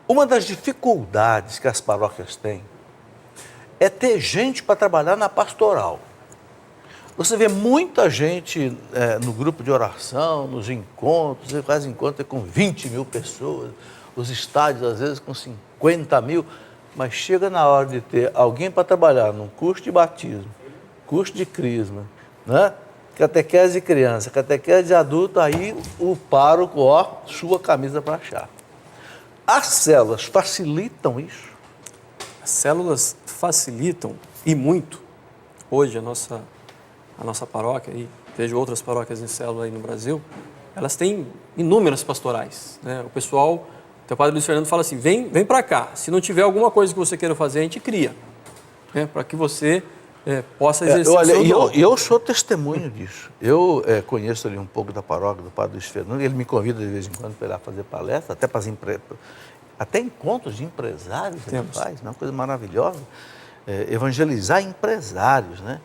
Uma das dificuldades que as paróquias têm é ter gente para trabalhar na pastoral. Você vê muita gente no grupo de oração, nos encontros, você faz encontro com 20 mil pessoas, os estádios às vezes com 50 mil, mas chega na hora de ter alguém para trabalhar num curso de batismo, curso de crisma, né? Catequese de criança, catequese de adulto, aí o pároco, sua camisa para achar. As células facilitam isso? As células facilitam, e muito. Hoje, a nossa paróquia, e vejo outras paróquias em célula aí no Brasil, elas têm inúmeras pastorais, né? O pessoal, o padre Luiz Fernando fala assim, vem para cá, se não tiver alguma coisa que você queira fazer, a gente cria, né? Para que você possa exercer o seu dom. Eu sou testemunho disso. Eu conheço ali um pouco da paróquia do padre Luiz Fernando, ele me convida de vez em quando para ir lá fazer palestra, até para até encontros de empresários ele faz, né? Uma coisa maravilhosa. Evangelizar empresários, né?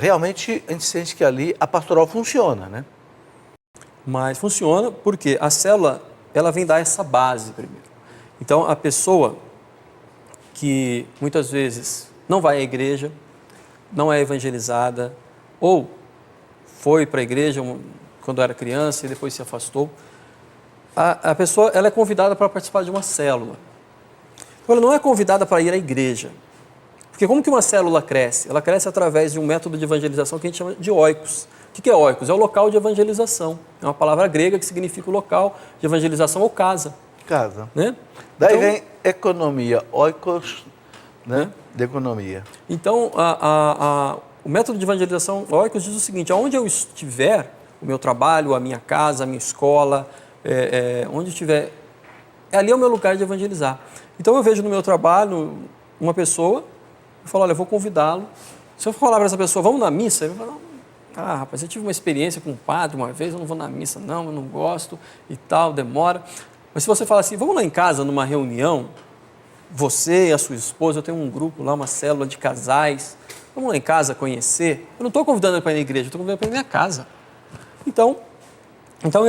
Realmente a gente sente que ali a pastoral funciona, né? Mas funciona porque a célula, ela vem dar essa base primeiro. Então, a pessoa que muitas vezes não vai à igreja, não é evangelizada, ou foi para a igreja quando era criança e depois se afastou, a pessoa ela é convidada para participar de uma célula. Então, ela não é convidada para ir à igreja. Porque como que uma célula cresce? Ela cresce através de um método de evangelização que a gente chama de oikos. O que é oikos? É o local de evangelização. É uma palavra grega que significa o local de evangelização ou casa. Casa. Né? Daí vem economia, oikos, né? De economia. Então, o método de evangelização oikos diz o seguinte, aonde eu estiver, o meu trabalho, a minha casa, a minha escola, onde estiver, ali é o meu lugar de evangelizar. Então, eu vejo no meu trabalho uma pessoa, eu falo, olha, eu vou convidá-lo. Se eu falar para essa pessoa, vamos na missa? Ele vai falar, rapaz, eu tive uma experiência com um padre uma vez, eu não vou na missa não, eu não gosto e tal, demora. Mas se você fala assim, vamos lá em casa numa reunião, você e a sua esposa, eu tenho um grupo lá, uma célula de casais, vamos lá em casa conhecer. Eu não estou convidando ele para ir na igreja, eu estou convidando ele para ir na minha casa. Então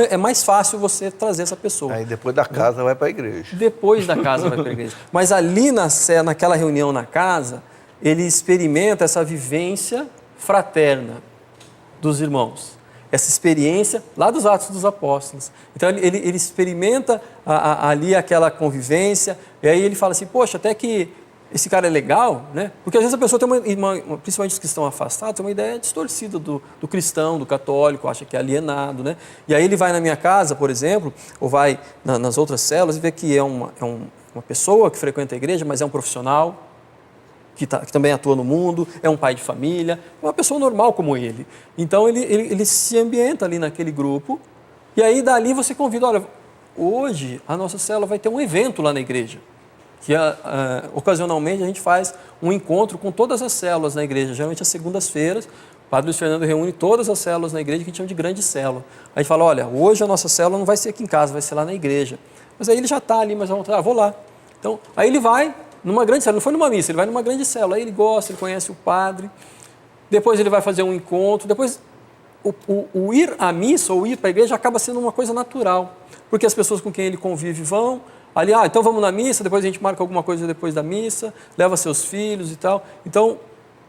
é mais fácil você trazer essa pessoa. Aí depois da casa vai para a igreja. Depois da casa vai para a igreja. Mas ali naquela reunião na casa, ele experimenta essa vivência fraterna dos irmãos. Essa experiência lá dos Atos dos Apóstolos. Então ele experimenta ali aquela convivência, e aí ele fala assim, poxa, até que esse cara é legal, né? Porque às vezes a pessoa tem principalmente os que estão afastados, tem uma ideia distorcida do cristão, do católico, acha que é alienado, né? E aí ele vai na minha casa, por exemplo, ou vai nas outras células e vê que é uma pessoa que frequenta a igreja, mas é um profissional, que também atua no mundo, é um pai de família, é uma pessoa normal como ele. Então ele se ambienta ali naquele grupo, e aí dali você convida, olha, hoje a nossa célula vai ter um evento lá na igreja, que ocasionalmente a gente faz um encontro com todas as células na igreja, geralmente às segundas-feiras, o padre Luiz Fernando reúne todas as células na igreja, que a gente chama de grande célula. Aí a gente fala, olha, hoje a nossa célula não vai ser aqui em casa, vai ser lá na igreja. Mas aí ele já está ali, mas vou lá. Então, aí ele vai numa grande célula, não foi numa missa, ele vai numa grande célula, aí ele gosta, ele conhece o padre, depois ele vai fazer um encontro, depois o ir à missa ou ir para a igreja acaba sendo uma coisa natural, porque as pessoas com quem ele convive vão, ali, então vamos na missa, depois a gente marca alguma coisa depois da missa, leva seus filhos e tal. Então,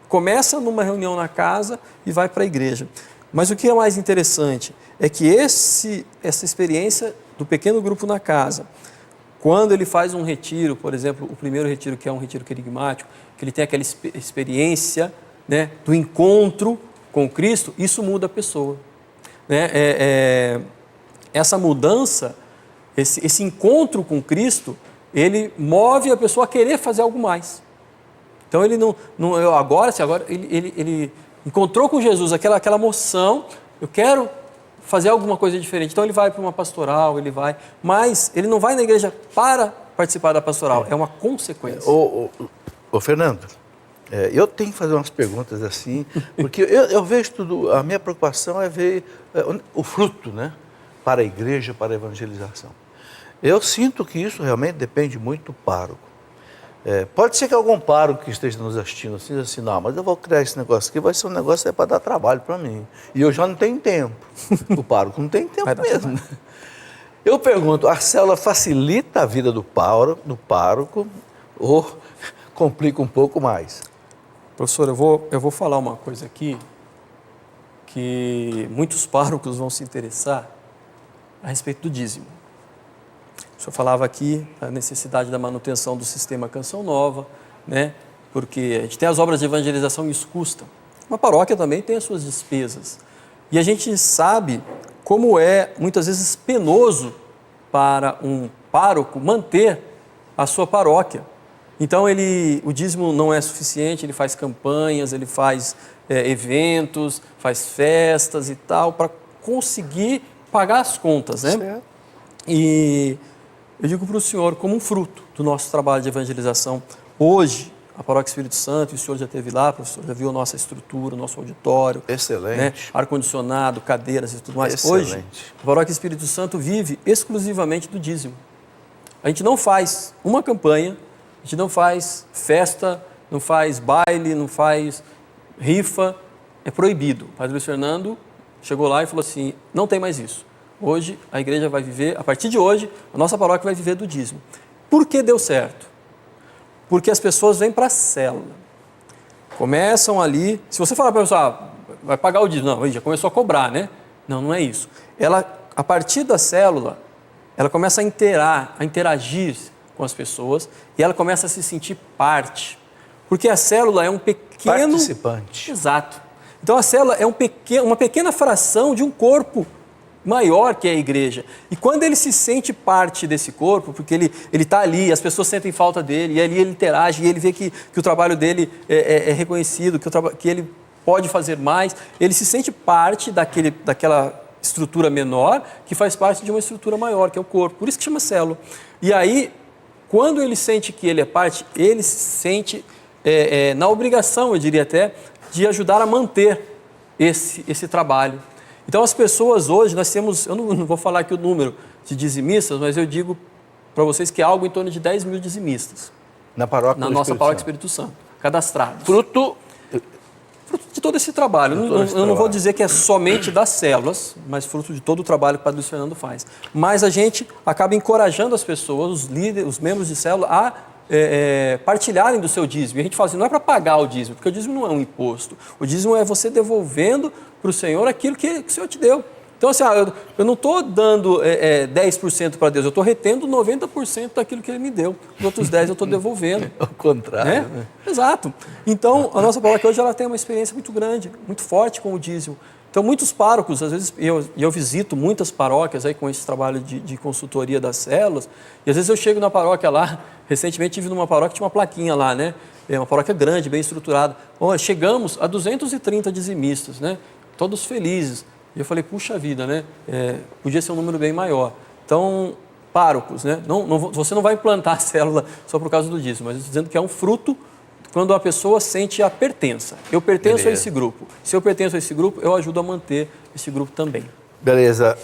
começa numa reunião na casa e vai para a igreja. Mas o que é mais interessante é que essa experiência do pequeno grupo na casa, quando ele faz um retiro, por exemplo, o primeiro retiro, que é um retiro querigmático, que ele tem aquela experiência, né, do encontro com Cristo, isso muda a pessoa. Né? Essa mudança, esse encontro com Cristo, ele move a pessoa a querer fazer algo mais. Então ele agora ele encontrou com Jesus aquela moção, eu quero fazer alguma coisa diferente. Então ele vai para uma pastoral, mas ele não vai na igreja para participar da pastoral, é uma consequência. Ô Fernando, eu tenho que fazer umas perguntas assim, porque eu vejo tudo, a minha preocupação é ver o fruto, né, para a igreja, para a evangelização. Eu sinto que isso realmente depende muito do pároco. Pode ser que algum pároco que esteja nos assistindo assim, diz assim, não, mas eu vou criar esse negócio aqui, vai ser um negócio para dar trabalho para mim. E eu já não tenho tempo. O pároco não tem tempo mesmo. Eu pergunto, a célula facilita a vida do pároco ou complica um pouco mais? Professor, eu vou falar uma coisa aqui que muitos párocos vão se interessar a respeito do dízimo. O senhor falava aqui da necessidade da manutenção do sistema Canção Nova, né? Porque a gente tem as obras de evangelização e isso custa. Uma paróquia também tem as suas despesas. E a gente sabe como é, muitas vezes, penoso para um pároco manter a sua paróquia. Então, o dízimo não é suficiente, ele faz campanhas, ele faz eventos, faz festas e tal, para conseguir pagar as contas, né? Certo. E eu digo para o senhor, como um fruto do nosso trabalho de evangelização, hoje, a Paróquia Espírito Santo, e o senhor já esteve lá, professor, já viu a nossa estrutura, o nosso auditório. Excelente. Né? Ar-condicionado, cadeiras e tudo mais. Excelente. Hoje, a Paróquia Espírito Santo vive exclusivamente do dízimo. A gente não faz uma campanha, a gente não faz festa, não faz baile, não faz rifa, é proibido. O Padre Luiz Fernando chegou lá e falou assim, não tem mais isso. Hoje a igreja vai viver, a partir de hoje, a nossa paróquia vai viver do dízimo. Por que deu certo? Porque as pessoas vêm para a célula. Começam ali, se você falar para a pessoa, vai pagar o dízimo, não, já começou a cobrar, né? Não, não é isso. Ela, a partir da célula, ela começa a interagir com as pessoas e ela começa a se sentir parte. Porque a célula é um pequeno... Participante. Exato. Então a célula é uma pequena fração de um corpo maior que é a igreja. E quando ele se sente parte desse corpo, porque ele está ali, as pessoas sentem falta dele, e ali ele interage, e ele vê que o trabalho dele é reconhecido, que ele pode fazer mais, ele se sente parte daquela estrutura menor, que faz parte de uma estrutura maior, que é o corpo. Por isso que chama célula. E aí, quando ele sente que ele é parte, ele se sente na obrigação, eu diria até, de ajudar a manter esse trabalho. Então, as pessoas hoje, nós temos, eu não vou falar aqui o número de dizimistas, mas eu digo para vocês que é algo em torno de 10 mil dizimistas. Na paróquia Na nossa paróquia Espírito Santo, cadastrados. Fruto de todo esse trabalho. Eu não vou dizer que é somente das células, mas fruto de todo o trabalho que o Padre Luiz Fernando faz. Mas a gente acaba encorajando as pessoas, os líderes, os membros de célula, a partilharem do seu dízimo. E a gente fala assim, não é para pagar o dízimo, porque o dízimo não é um imposto. O dízimo é você devolvendo para o Senhor aquilo que o Senhor te deu. Então, assim, eu não estou dando 10% para Deus, eu estou retendo 90% daquilo que Ele me deu. Os outros 10% eu estou devolvendo. Ao contrário. Né? Exato. Então, a nossa paróquia hoje ela tem uma experiência muito grande, muito forte com o dízimo. Então, muitos párocos, às vezes, eu visito muitas paróquias aí com esse trabalho de consultoria das células, e às vezes eu chego na paróquia lá, recentemente estive numa paróquia que tinha uma plaquinha lá, né? É uma paróquia grande, bem estruturada. Chegamos a 230 dizimistas, né? Todos felizes. E eu falei, puxa vida, né? Podia ser um número bem maior. Então, párocos, né? Você não vai implantar a célula só por causa do dízimo, mas dizendo que é um fruto quando a pessoa sente a pertença. Eu pertenço a esse grupo. Se eu pertenço a esse grupo, eu ajudo a manter esse grupo também. Beleza.